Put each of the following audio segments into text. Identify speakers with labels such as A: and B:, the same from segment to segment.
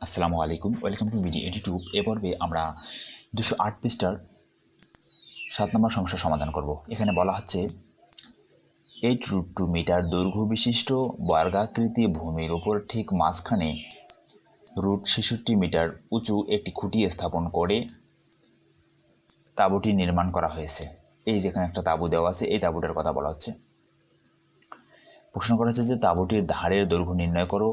A: আসসালামু আলাইকুম, welcome to video YouTube. এ পর্বে আমরা 208 পৃষ্ঠার 7 নম্বর সমস্যার সমাধান করব। এখানে বলা হচ্ছে 8√2 মিটার দৈর্ঘ্য বিশিষ্ট বর্গাকৃতি ভূমির উপর ঠিক মাঝখানে √66 মিটার উঁচু একটি খুঁটি স্থাপন করে তাঁবুটি নির্মাণ করা হয়েছে। এই যেখানে একটা তাঁবু দেওয়া আছে, এই তাঁবুটার কথা বলা হচ্ছে। প্রশ্ন করা হচ্ছে যে তাঁবুটির ধারের দৈর্ঘ্য নির্ণয় করো।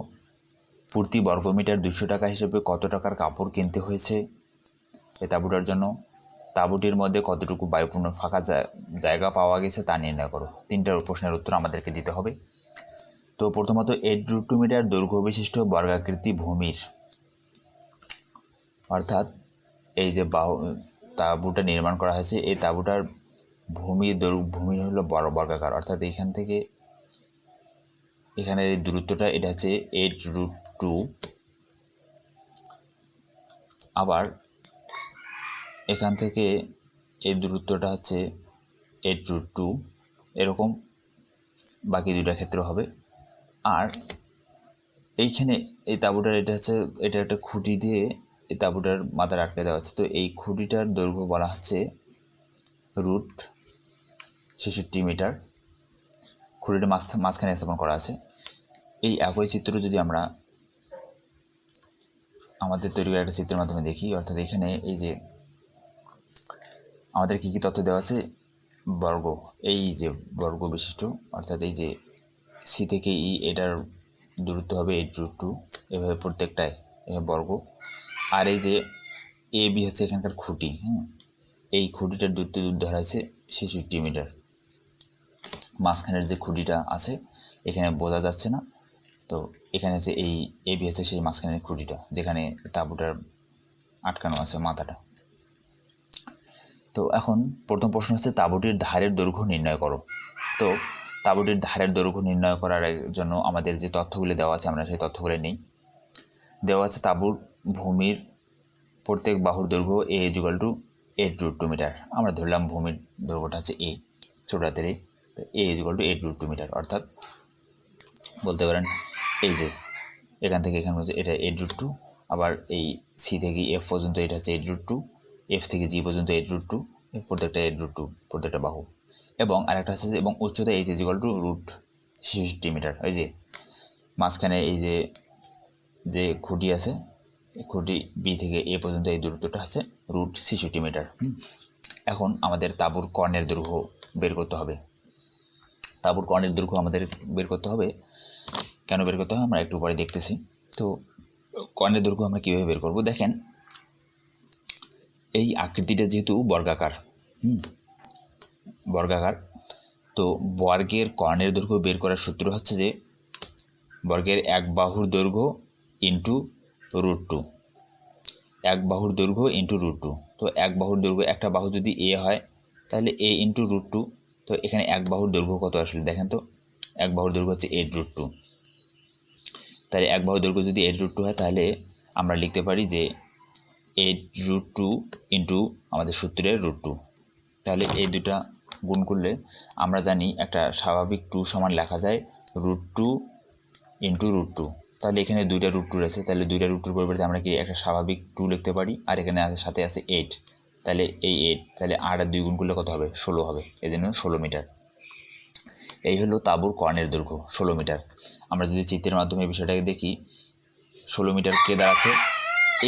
A: প্রতি বর্গমিটার 200 টাকা হিসেবে কত টাকার কাপড় কিনতে হয়েছে এই তাঁবুটার জন্য? তাঁবুটির মধ্যে কতটুকু বায়ুপূর্ণ ফাঁকা জায়গা পাওয়া গেছে তা নির্ণয় করো। তিনটার প্রশ্নের উত্তর আমাদেরকে দিতে হবে। তো প্রথমত 8√2 মিটার দৈর্ঘ্য বিশিষ্ট বর্গাকৃতি ভূমির, অর্থাৎ এই যে তাঁবুটা নির্মাণ করা হয়েছে, এই তাঁবুটার ভূমির হলো বড় বর্গাকার, অর্থাৎ এইখান থেকে এখানের এই দূরত্বটা, এটা হচ্ছে 8√2। আবার এখান থেকে এই দূরত্বটা হচ্ছে 8√2, এরকম বাকি দুইটা ক্ষেত্র হবে। আর এইখানে এই তাঁবুটার এটা একটা খুঁটি দিয়ে এই তাঁবুটার মাথার আটকে দেওয়া আছে। তো এই খুঁটিটার দৈর্ঘ্য বলা হচ্ছে √66 মিটার। খুঁটিটা মাঝখানে স্থাপন করা আছে। এই একই চিত্র যদি আমরা আমাদের তৈরি করা একটা চিত্রের মাধ্যমে দেখি, অর্থাৎ এখানে এই যে আমাদের কী কী তথ্য দেওয়া আছে, বর্গ, এই যে বর্গ বিশিষ্ট, অর্থাৎ এই যে সি থেকে ই, এটার দূরত্ব হবে 8√2, এভাবে প্রত্যেকটায় বর্গ। আর এই যে এ বি হচ্ছে এখানকার খুঁটি, এই খুঁটিটার দূরত্ব ধরা হয়েছে 66 মিটার। মাঝখানের যে খুঁটিটা আছে এখানে বোঝা যাচ্ছে না, তো এখানে হচ্ছে এই এ বি হচ্ছে সেই মাঝখানের খুঁটিটা যেখানে তাঁবুটার আটকানো আছে মাথাটা। তো এখন প্রথম প্রশ্ন হচ্ছে তাঁবুটির ধারের দৈর্ঘ্য নির্ণয় করো। তো তাঁবুটির ধারের দৈর্ঘ্য নির্ণয় করার জন্য আমাদের যে তথ্যগুলি দেওয়া আছে আমরা সেই তথ্যগুলি নেই। দেওয়া আছে তাঁবুর ভূমির প্রত্যেক বাহুর দৈর্ঘ্য A=8√2 মিটার। আমরা ধরলাম ভূমির দৈর্ঘ্যটা হচ্ছে এ, ছোট হাতের এ। তো A=8√2 মিটার, অর্থাৎ বলতে পারেন এই যে এখান থেকে এখানে হচ্ছে এটা 8√2, আবার এই সি থেকে এফ পর্যন্ত এটা হচ্ছে 8√2, এফ থেকে জি পর্যন্ত 8√2, প্রত্যেকটা 8√2 প্রত্যেকটা বাহু। এবং আরেকটা হচ্ছে এবং উচ্চতা H=√66 মিটার। এই যে মাঝখানে এই যে খুঁটি আছে, খুঁটি বি থেকে এ পর্যন্ত এই দূরত্বটা হচ্ছে √66 মিটার। এখন আমাদের তাঁবুর কর্ণের দৈর্ঘ্য বের করতে হবে। তাঁবুর কর্ণের দৈর্ঘ্য আমাদের বের করতে হবে। কেন বের করতে হবে আমরা একটু পরে দেখতেছি। তো কর্ণের দৈর্ঘ্য আমরা কীভাবে বের করব? দেখেন, এই আকৃতিটা যেহেতু বর্গাকার, তো বর্গের কর্ণের দৈর্ঘ্য বের করার সূত্র হচ্ছে যে বর্গের এক বাহুর দৈর্ঘ্য ইন্টু √2, এক বাহুর দৈর্ঘ্য ইন্টু √2। তো এক বাহুর দৈর্ঘ্য, একটা বাহু যদি এ হয় তাহলে এ ইন্টু √2। তো এখানে এক বাহুর দৈর্ঘ্য কত আসলে দেখেন তো, এক বাহুর দৈর্ঘ্য হচ্ছে 8√2। তাহলে এক বাহুর দৈর্ঘ্য যদি 8√2 হয় তাহলে আমরা লিখতে পারি যে 8√2 ইন্টু আমাদের সূত্রের √2। তাহলে এই দুটা গুণ করলে আমরা জানি একটা স্বাভাবিক 2 সমান লেখা যায় √2 ইন্টু √2। তাহলে এখানে দুইটা √2 রয়েছে, তাহলে দুইটা √2 পরিবর্তে আমরা কি একটা স্বাভাবিক 2 লিখতে পারি। আর এখানে সাথে আছে 8, তাহলে এই 8, তাহলে 8 আর 2 গুণ করলে কত হবে? 16 হবে। এই জন্য 16 মিটার। এই হলো তাঁবুর কর্ণের দৈর্ঘ্য 16 মিটার। আমরা যদি চিত্রের মাধ্যমে এই বিষয়টাকে দেখি, 16 মিটার কে দাঁড়াচ্ছে,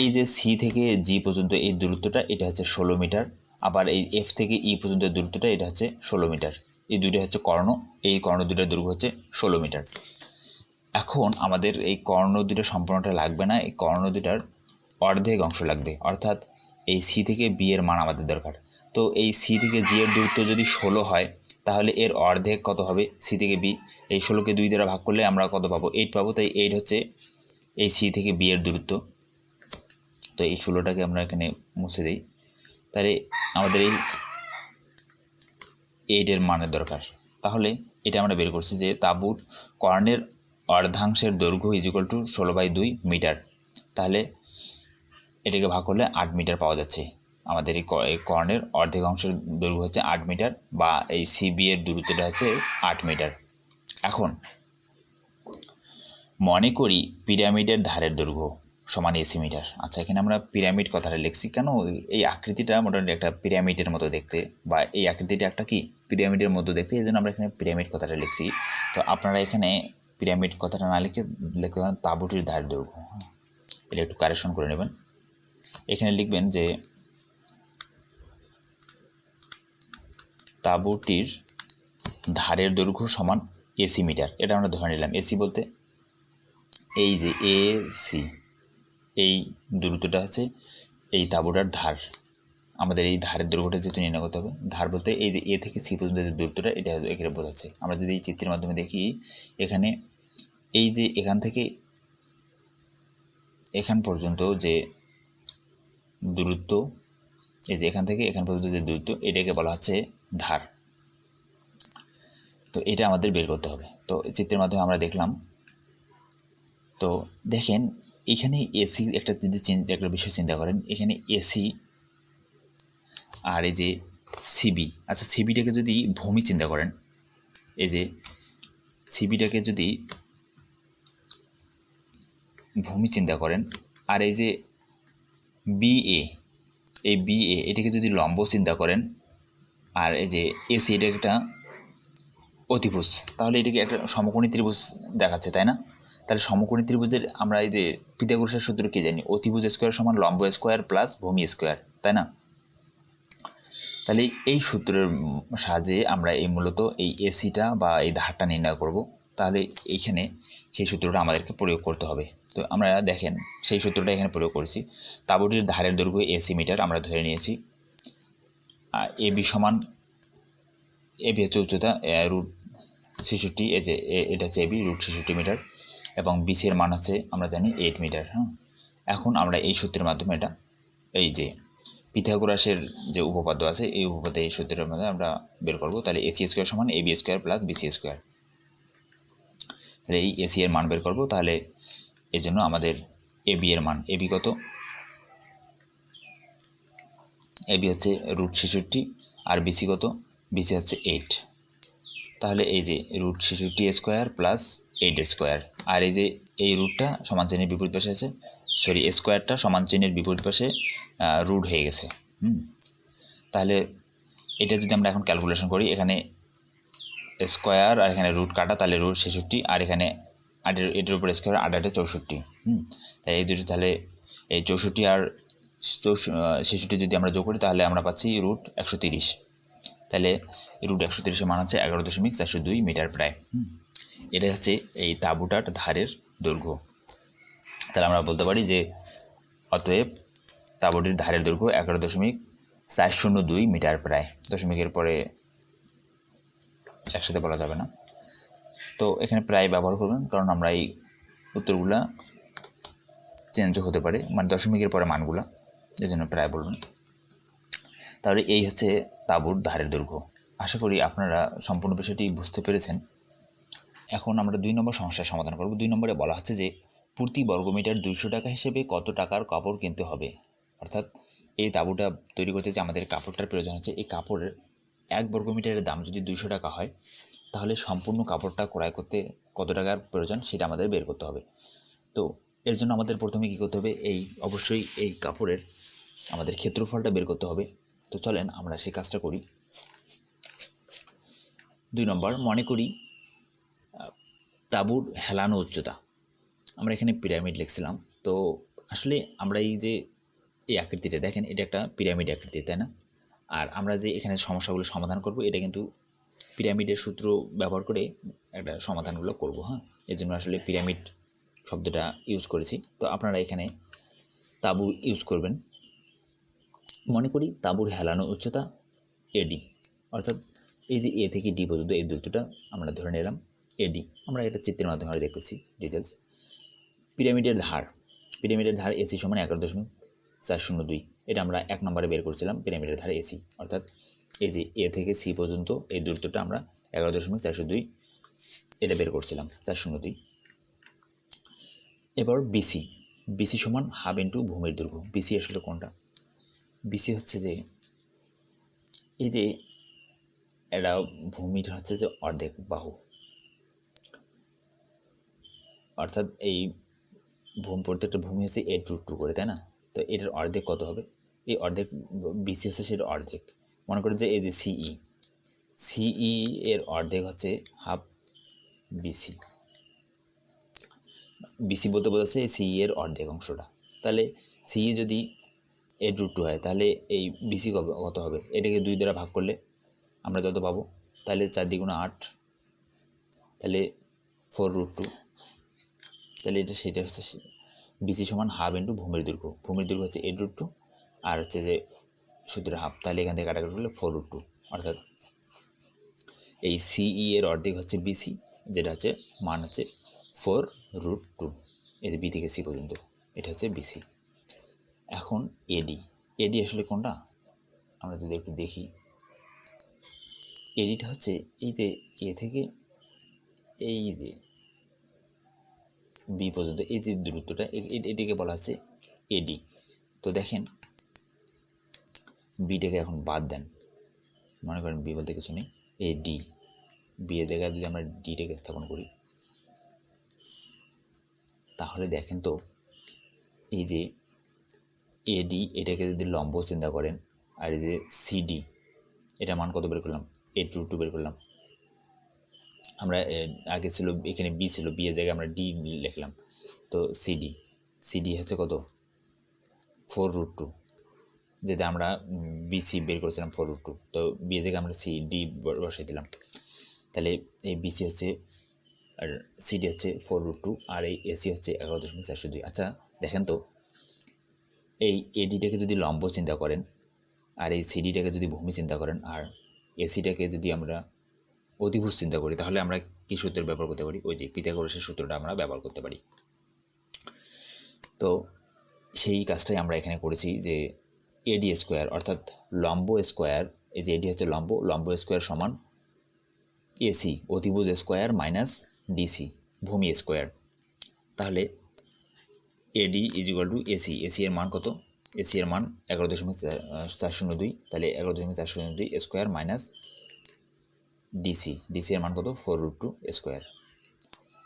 A: এই যে সি থেকে জি পর্যন্ত এই দূরত্বটা, এটা হচ্ছে 16 মিটার। আবার এই এফ থেকে ই পর্যন্ত দূরত্বটা, এটা হচ্ছে 16 মিটার। এই দুইটা হচ্ছে কর্ণ, এই কর্ণ দুটার দৈর্ঘ্য হচ্ছে 16 মিটার। এখন আমাদের এই কর্ণ দুটো সম্পূর্ণটা লাগবে না, এই কর্ণ দুটার অর্ধেক অংশ লাগবে, অর্থাৎ এই সি থেকে বি এর মান আমাদের দরকার। তো এই সি থেকে জি এর দূরত্ব যদি 16 হয় তাহলে এর অর্ধেক কত হবে? সি থেকে বি, এই 16কে 2 দ্বারা ভাগ করলে আমরা কত পাবো? 8 পাবো। তাই 8 হচ্ছে এই সি থেকে বি এর দূরত্ব। তো এই 16টাকে আমরা এখানে মুছে দিই। তাহলে আমাদের এই 8 এর মানের দরকার। তাহলে এটা আমরা বের করছি যে তাঁবুর কর্ণের অর্ধাংশের দৈর্ঘ্য =16/2 মিটার। তাহলে এটাকে ভাগ করলে 8 মিটার পাওয়া যাচ্ছে। আমাদের এই কর্ণের অর্ধেক অংশের দৈর্ঘ্য হচ্ছে 8 মিটার, বা এই সিবি এর দূরত্বটা হচ্ছে 8 মিটার। এখন মনে করি পিরামিডের ধারের দৈর্ঘ্য সমান এসি মিটার। আচ্ছা, এখানে আমরা পিরামিড কথাটা লিখছি কেন? এই আকৃতিটা মোটামুটি একটা পিরামিডের মতো দেখতে, বা এই আকৃতিটা একটা কি পিরামিডের মতো দেখতে, এই জন্য আমরা এখানে পিরামিড কথাটা লিখছি। তো আপনারা এখানে পিরামিড কথাটা না লিখে লিখতে পারেন তাঁবুটির ধারের দৈর্ঘ্য। এটা একটু কারেকশন করে নেবেন। এখানে লিখবেন যে তাঁবুটির ধারের দৈর্ঘ্য সমান এসি মিটার। এটা আমরা ধরে নিলাম। এসি বলতে এই যে এসি, এই দূরত্বটা হচ্ছে এই তাঁবুটার ধার। আমাদের এই ধারের দৈর্ঘ্যটা যেহেতু নির্ণয় করতে হবে, ধার বলতে এই যে এ থেকে সি পর্যন্ত যে দূরত্বটা, এটা এখানে বোঝাচ্ছে। আমরা যদি এই চিত্রের মাধ্যমে দেখি, এখানে এই যে এখান থেকে এখান পর্যন্ত যে দূরত্ব, এই যে এখান থেকে এখান পর্যন্ত যে দূরত্ব, এটাকে বলা হচ্ছে ধার। তো এটা আমাদের বের করতে হবে। তো চিত্রের মাধ্যমে আমরা দেখলাম। তো দেখেন এখানে এসি একটা যদি একটা বিষয় চিন্তা করেন, এখানে এসি আর এই যে সিবি। আচ্ছা, সিবিটাকে যদি ভূমি চিন্তা করেন, এই যে সিবিটাকে যদি ভূমি চিন্তা করেন, আর এই যে বিএ, এই বিএ এটাকে যদি লম্ব চিন্তা করেন, আর এই যে এসি এটা একটা অতিভুজ, তাহলে এটাকে একটা সমকোণী ত্রিভুজ দেখাচ্ছে, তাই না? তাহলে সমকোণী ত্রিভুজের আমরা এই যে পিথাগোরাসের সূত্র কি জানি? অতিভুজ স্কোয়ার সমান লম্ব স্কোয়ার প্লাস ভূমি স্কোয়ার, তাই না? তাহলে এই সূত্রের সাহায্যে আমরা এই মূলত এই এসিটা বা এই ধারটা নির্ণয় করব। তাহলে এইখানে সেই সূত্রটা আমাদেরকে প্রয়োগ করতে হবে। তো আমরা দেখেন সেই সূত্রটা এখানে প্রয়োগ করেছি। তাঁবুটির ধারের দৈর্ঘ্য এসি মিটার আমরা ধরে নিয়েছি। আর এবি সমান, এবি হচ্ছে উচ্চতা √66, এই যে এটা হচ্ছে এবি √66 মিটার, এবং বিসি এর মান হচ্ছে আমরা জানি 8 মিটার। হ্যাঁ, এখন আমরা এই সূত্রের মাধ্যমে এটা এই যে পিথাগোরাসের যে উপপাদ্য আছে, এই উপপাদ্য এই সূত্রের মধ্যে আমরা বের করব। তাহলে এসি স্কোয়ার সমান AB square plus BC square. তাহলে এই এসি এর মান বের করব। তাহলে এর জন্য আমাদের এবি এর মান, এবি কত? এবি হচ্ছে √66, আর বিসি কত? বিসি হচ্ছে 8। তাহলে এই যে √66 স্কোয়ার প্লাস 8 স্কোয়ার, আর এই যে এই রুটটা সমান চিহ্নের বিপরীত পাশে আছে, সরি স্কোয়ারটা সমান চিহ্নের বিপরীত পাশে রুট হয়ে গেছে। তাহলে এটা যদি আমরা এখন ক্যালকুলেশন করি, এখানে স্কোয়ার আর এখানে রুট কাটা, তাহলে √66, আর এখানে এটার উপর স্কোয়ার 8 64। তাই এই দুটি, তাহলে এই 64 আর 66 যদি আমরা যোগ করি, তাহলে আমরা পাচ্ছি √130। তাহলে √130-এর মান হচ্ছে 11.402 মিটার প্রায়। এটা হচ্ছে এই তাঁবুটার ধারের দৈর্ঘ্য। তাহলে আমরা বলতে পারি যে অতএব তাঁবুটির ধারের দৈর্ঘ্য 11.402 মিটার প্রায়। দশমিকের পরে একসাথে বলা যাবে না, তো এখানে প্রায় ব্যবহার করবেন, কারণ আমরা এই উত্তরগুলা চেঞ্জও হতে পারে, মানে দশমিকের পরে মানগুলা, এই জন্য প্রায় বলবেন। তাহলে এই হচ্ছে তাঁবুর ধারের দৈর্ঘ্য। আশা করি আপনারা সম্পূর্ণ বিষয়টি বুঝতে পেরেছেন। এখন আমরা 2 নম্বর সমস্যার সমাধান করব। 2 নম্বরে বলা হচ্ছে যে প্রতি বর্গমিটার 200 টাকা হিসেবে কত টাকার কাপড় কিনতে হবে। অর্থাৎ এই তাঁবুটা তৈরি করতে যে আমাদের কাপড়টার প্রয়োজন হচ্ছে, এই কাপড়ের 1 বর্গমিটারের দাম যদি 200 টাকা হয়, তাহলে সম্পূর্ণ কাপড়টা ক্রয় করতে কত টাকার প্রয়োজন সেটা আমাদের বের করতে হবে। তো এর জন্য আমাদের প্রথমে কী করতে হবে? অবশ্যই এই কাপড়ের আমাদের ক্ষেত্রফলটা বের করতে হবে। তো চলেন আমরা সেই কাজটা করি। 2 নম্বর, মনে করি তাঁবুর হেলানো উচ্চতা। আমরা এখানে পিরামিড লিখছিলাম। তো আসলে আমরা এই যে এই আকৃতিটা দেখেন, এটা একটা পিরামিড আকৃতি, তাই না? আর আমরা যে এখানে সমস্যাগুলো সমাধান করব, এটা কিন্তু পিরামিডের সূত্র ব্যবহার করে একটা সমাধানগুলো করব। হ্যাঁ, এর জন্য আসলে পিরামিড শব্দটা ইউজ করেছি। তো আপনারা এখানে তাঁবু ইউজ করবেন। মনে করি তাঁবুর হেলানো উচ্চতা এডি, অর্থাৎ এই যে এ থেকে ডি পর্যন্ত এই দূরত্বটা আমরা ধরে নিলাম এডি। আমরা এটা চিত্রের মাধ্যমে দেখতেছি ডিটেলস। পিরামিডের ধার এসি সমান 11.402। এটা আমরা 1 নম্বরে বের করছিলাম পিরামিডের ধার এসি, অর্থাৎ এই যে এ থেকে সি পর্যন্ত এই দূরত্বটা আমরা 11.402 এটা বের করছিলাম, 402। এবার বিসি সমান হাফ ইন্টু ভূমির দৈর্ঘ্য। বিসি আসলে কোনটা? বিসি হচ্ছে যে এই যে এটা ভূমির হচ্ছে যে অর্ধেক বাহু, অর্থাৎ এই প্রত্যেকটা ভূমি হচ্ছে 8√2 করে, তাই না? তো এটার অর্ধেক কত হবে? এই অর্ধেক বিসি হচ্ছে সেটা অর্ধেক। মনে করেন যে এই যে সিই এর অর্ধেক হচ্ছে হাফ বিসি। বিসি বলতে বোঝাচ্ছে এই সিই এর অর্ধেক অংশটা। তাহলে সিই যদি 8√2 হয়, তাহলে এই বিসি কত হবে? এটাকে 2 দ্বারা ভাগ করলে আমরা যত পাবো, তাহলে 4 দ্বিগুণে 8, তাহলে 4√2। তাহলে সেটা হচ্ছে বিসি সমান হাফ ইন্টু ভূমির দৈর্ঘ্য। ভূমির দৈর্ঘ্য হচ্ছে 8√2 আর হচ্ছে যে সূত্রের হাফ, তাহলে এখান থেকে কাটাকাটি করলে 4√2, অর্থাৎ এই সিই এর অর্ধেক হচ্ছে বিসি, যেটা হচ্ছে মান হচ্ছে 4√2। এর বি থেকে সি পর্যন্ত এটা হচ্ছে বিসি। এখন এডি আসলে কোনটা আমরা যদি একটু দেখি, এডিটা হচ্ছে এই যে এ থেকে এই যে বি পর্যন্ত এই যে দূরত্বটা, এটিকে বলা হচ্ছে এডি। তো দেখেন বিটাকে এখন বাদ দেন, মনে করেন বি বলতে কিছু নেই, এডি। বি এর জায়গায় যদি আমরা ডিটাকে স্থাপন করি, তাহলে দেখেন তো এই যে এডি, এটাকে যদি লম্ব চিন্তা করেন, আর এই যে সিডি, এটা মান কত বের করলাম? 8√2 বের করলাম। আমরা আগে ছিল এখানে বি ছিল, বি এর জায়গায় আমরা ডি লিখলাম। তো সিডি হচ্ছে কত? 4√2, যেটা আমরা বিসি বের করেছিলাম 4√2। তো বি এর জায়গায় আমরা সিডি বসাই দিলাম। তাহলে এই বিসি হচ্ছে আর সিডি হচ্ছে 4√2 আর এই এসি হচ্ছে 11.402। আচ্ছা দেখেন তো, এই এডিটাকে যদি লম্ব চিন্তা করেন, আর এই সিডিটাকে যদি ভূমি চিন্তা করেন, আর এসিটাকে যদি আমরা অধিভুজ চিন্তা করি, তাহলে আমরা কি সূত্র ব্যবহার করতে পারি? ওই যে পিথাগোরাসের সূত্রটা আমরা ব্যবহার করতে পারি। তো সেই কাজটাই আমরা এখানে করেছি, যে এডি স্কোয়ার অর্থাৎ লম্ব স্কোয়ার, এই যে এডি হচ্ছে লম্ব স্কোয়ার সমান এসি অতিভুজ স্কোয়ার মাইনাস ডিসি ভূমি স্কোয়ার। তাহলে এডি ইজ ইকুয়াল টু এসি এর মান কত? এসি এর মান 11.402, তাহলে 11.402 স্কোয়ার মাইনাস ডিসি এর মান কত? 4√2 স্কোয়ার।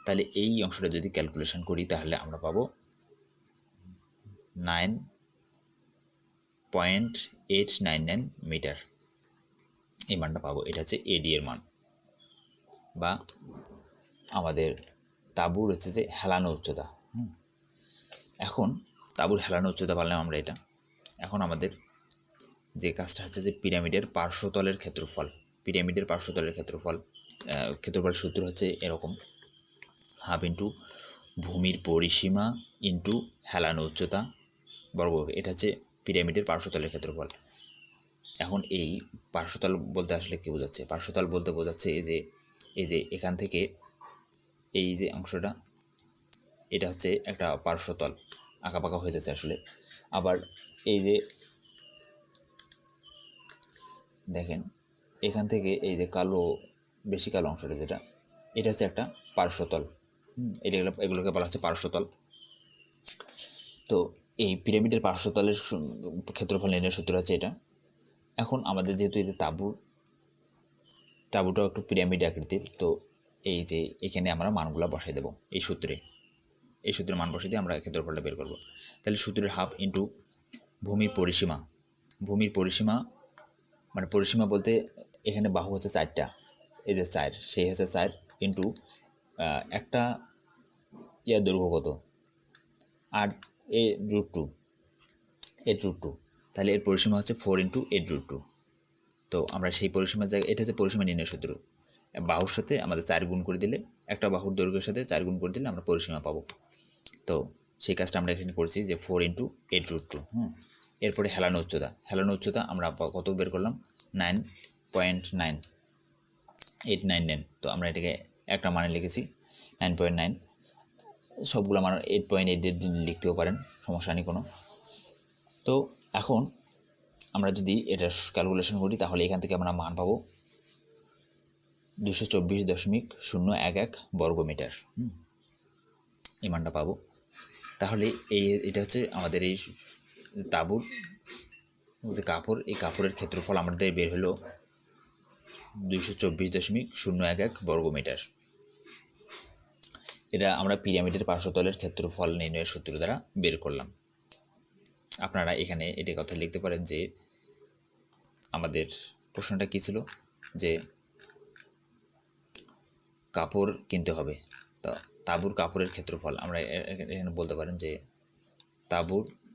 A: তাহলে এই অংশটা যদি ক্যালকুলেশন করি, তাহলে আমরা পাবো 9.899 মিটার, এই মানটা পাবো। এটা হচ্ছে এডি এর মান, বা আমাদের তাঁবুর হচ্ছে যে হেলানো উচ্চতা। এখন তাঁবুর হেলানো উচ্চতা পারলাম আমরা এটা। এখন আমাদের যে কাজটা হচ্ছে যে পিরামিডের পার্শ্বতলের ক্ষেত্রফল। পিরামিডের পার্শ্বতলের ক্ষেত্রফলের সূত্র হচ্ছে এরকম, হাফ ইন্টু ভূমির পরিসীমা ইন্টু হেলানো উচ্চতা বর্গ। এটা হচ্ছে পিরামিডের পার্শ্বতলের ক্ষেত্রফল। এখন এই পার্শ্বতল বলতে আসলে কী বোঝাচ্ছে? পার্শ্বতল বলতে বোঝাচ্ছে এই যে এখান থেকে এই যে অংশটা, এটা হচ্ছে একটা পার্শ্বতল, আঁকাপাকা হয়ে যাচ্ছে আসলে। আবার এই যে দেখেন এখান থেকে এই যে বেশি কালো অংশটা, যেটা এটা হচ্ছে একটা পার্শ্বতল। এগুলোকে বলা হচ্ছে পার্শ্বতল। তো এই পিরামিডের পার্শ্বতলের ক্ষেত্রফল নির্ণয়ের সূত্র হচ্ছে এটা। এখন আমাদের যেহেতু এই যে তাঁবুটাও একটু পিরামিড আকৃতির, তো এই যে এখানে আমরা মানগুলো বসাই দেবো এই সূত্রের মান বসাই দিয়ে আমরা ক্ষেত্রফলটা বের করব। তাহলে সূত্রের হাফ ইন্টু ভূমির পরিসীমা মানে পরিসীমা বলতে এখানে বাহু হচ্ছে 4টা, এই যে 4, সেই হচ্ছে 4 ইন্টু একটা দৈর্ঘ্য কত? 8√2, তাহলে এর পরিসীমা হচ্ছে 4 ইন্টু 8√2। তো আমরা সেই পরিসীমার জায়গায়, এটা হচ্ছে পরিসীমা নির্ণয় সূত্র, বাহুর সাথে আমাদের 4 গুণ করে দিলে, একটা বাহুর দৈর্ঘ্যের সাথে 4 গুণ করে দিলে আমরা পরিসীমা পাবো। তো সেই কাজটা আমরা এখানে করছি, যে 4 ইন্টু 8√2। এরপরে হেলানো উচ্চতা আমরা কত বের করলাম? 9.899। তো আমরা এটাকে একটা মানে লিখেছি 9.9, সবগুলো আমার 8.8 লিখতেও পারেন, সমস্যা নেই কোনো। তো এখন আমরা যদি এটা ক্যালকুলেশন করি, তাহলে এখান থেকে আমরা মান পাবো 224.011 বর্গমিটার, এই মানটা পাবো। তাহলে এটা হচ্ছে আমাদের এই তাঁবুর যে এই কাপড়ের ক্ষেত্রফল আমাদের বের হলো 224.011 বর্গমিটার। এটা আমরা পিরামিডের পার্শ্বতলের ক্ষেত্রফল নির্ণয়ের সূত্র দ্বারা বের করলাম। আপনারা এখানে এটা কথা লিখতে পারেন যে আমাদের প্রশ্নটা কী ছিল, যে কাপড় কিনতে হবে, তো তাঁবুর কাপড়ের ক্ষেত্রফল আমরা এখানে বলতে পারেন যে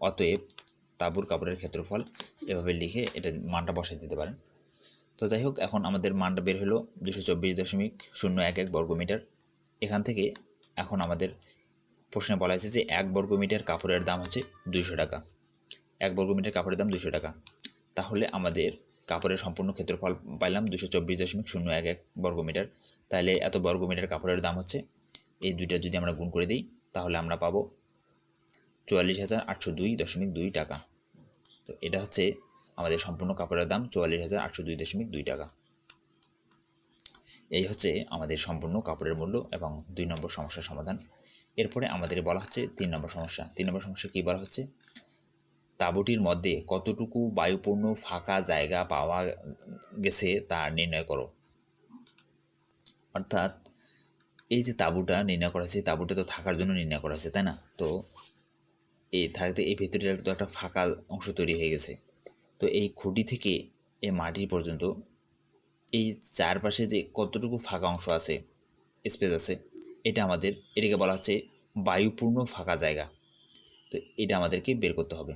A: অতএব তাঁবুর কাপড়ের ক্ষেত্রফল, এভাবে লিখে এটা মানটা বসাই দিতে পারেন। তো যাই হোক, এখন আমাদের মানটা বের হলো 224.011 বর্গমিটার। এখান থেকে এখন আমাদের প্রশ্নে বলা হয়েছে যে 1 বর্গমিটার কাপড়ের দাম হচ্ছে 200 টাকা। 1 বর্গমিটার কাপড়ের দাম 200 টাকা। তাহলে আমাদের কাপড়ের সম্পূর্ণ ক্ষেত্রফল পাইলাম 224.011 বর্গমিটার। তাহলে এত বর্গমিটার কাপড়ের দাম হচ্ছে, এই দুইটা যদি আমরা গুণ করে দিই তাহলে আমরা পাবো 44,802.2 টাকা। তো এটা হচ্ছে আমাদের সম্পূর্ণ কাপড়ের দাম 44,802.2 টাকা। এই হচ্ছে আমাদের সম্পূর্ণ কাপড়ের মূল্য এবং 2 নম্বর সমস্যার সমাধান। এরপরে আমাদের বলা হচ্ছে 3 নম্বর সমস্যা। 3 নম্বর সমস্যা কী বলা হচ্ছে, তাঁবুটির মধ্যে কতটুকু বায়ুপূর্ণ ফাঁকা জায়গা পাওয়া গেছে তা নির্ণয় করো। অর্থাৎ এই যে তাঁবুটা নির্ণয় করা হয়েছে, তাঁবুটা তো থাকার জন্য নির্ণয় করা হয়েছে, তাই না? তো এই থাকতে এই ভেতরে তো একটা ফাঁকা অংশ তৈরি হয়ে গেছে। তো এই খুঁটি থেকে এই মাটির পর্যন্ত এই চারপাশে যে কতটুকু ফাঁকা অংশ আছে, স্পেস আছে, এটাকে বলা হচ্ছে বায়ুপূর্ণ ফাঁকা জায়গা। তো এটা আমাদেরকে বের করতে হবে।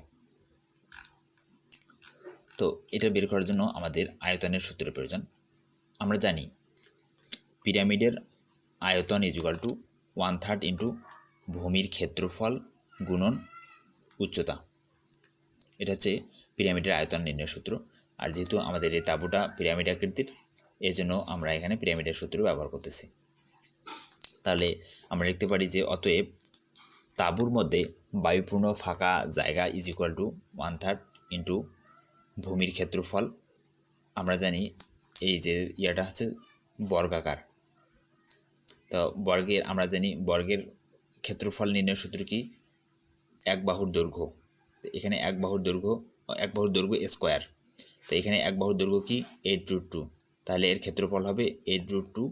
A: তো এটা বের করার জন্য আমাদের আয়তনের সূত্রের প্রয়োজন। আমরা জানি পিরামিডের আয়তন ইজুকাল টু 1/3 ইন্টু ভূমির ক্ষেত্রফল গুণন উচ্চতা। এটা হচ্ছে পিরামিডের আয়তন নির্ণয়ের সূত্র। আর যেহেতু আমাদের এই তাঁবুটা পিরামিড আকৃতির, এই জন্য আমরা এখানে পিরামিডের সূত্র ব্যবহার করতেছি। তাহলে আমরা লিখতে পারি যে অতএব তাঁবুর মধ্যে বায়ুপূর্ণ ফাঁকা জায়গা ইজ ইকুয়াল টু 1/3 ইন্টু ভূমির ক্ষেত্রফল। আমরা জানি এই যে ইয়াটা হচ্ছে বর্গাকার, তো আমরা জানি বর্গের ক্ষেত্রফল নির্ণয়ের সূত্র কি, 1 বাহুর দৈর্ঘ্য। তো এখানে 1 বাহুর দৈর্ঘ্য স্কোয়ার। তো এখানে 1 বাহুর দৈর্ঘ্য কি 8√2, তাহলে এর ক্ষেত্রফল হবে 8√2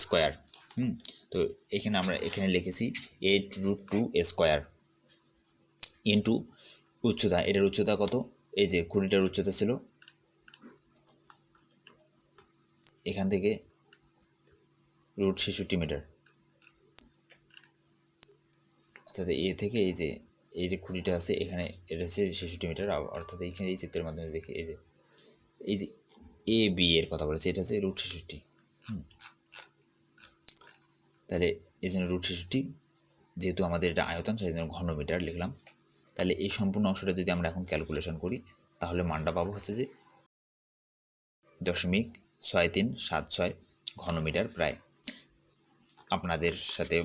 A: স্কোয়ার। তো আমরা এখানে লিখেছি 8√2 স্কোয়ার ইন্টু উচ্চতা। এটার উচ্চতা কত, এই যে খুঁটিটার উচ্চতা ছিল এখান থেকে √66 মিটার। অর্থাৎ এ থেকে এই যে খুঁটিটা আছে এখানে, এটা হচ্ছে 66 মিটার। অর্থাৎ এইখানে এই চিত্রের মাধ্যমে দেখি এই যে এ বি এর কথা বলেছে, এটা হচ্ছে √66। তাহলে এই জন্য √66, যেহেতু আমাদের এটা আয়তন সেই জন্য ঘনমিটার লিখলাম। তাহলে এই সম্পূর্ণ অংশটা যদি আমরা এখন ক্যালকুলেশন করি তাহলে মানটা পাবো হচ্ছে যে 0.6376 ঘনমিটার প্রায়। আপনাদের সাথে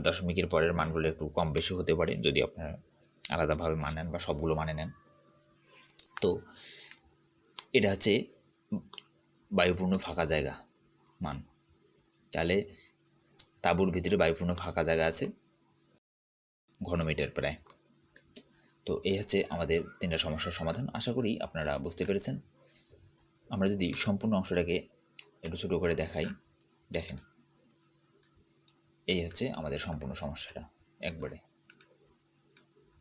A: দশমিকের পরের মানগুলো একটু কম বেশি হতে পারে যদি আপনারা আলাদাভাবে মান নেন বা সবগুলো মানে নেন। তো এটা হচ্ছে বায়ুপূর্ণ ফাঁকা জায়গা মান। তাহলে তাঁবুর ভিতরে বায়ুপূর্ণ ফাঁকা জায়গা আছে ঘনমিটার প্রায়। তো এই হচ্ছে আমাদের 3টা সমস্যার সমাধান। আশা করি আপনারা বুঝতে পেরেছেন। আমরা যদি সম্পূর্ণ অংশটাকে একটু ছোটো করে দেখাই, দেখেন এই হচ্ছে আমাদের সম্পূর্ণ সমস্যাটা একবারে।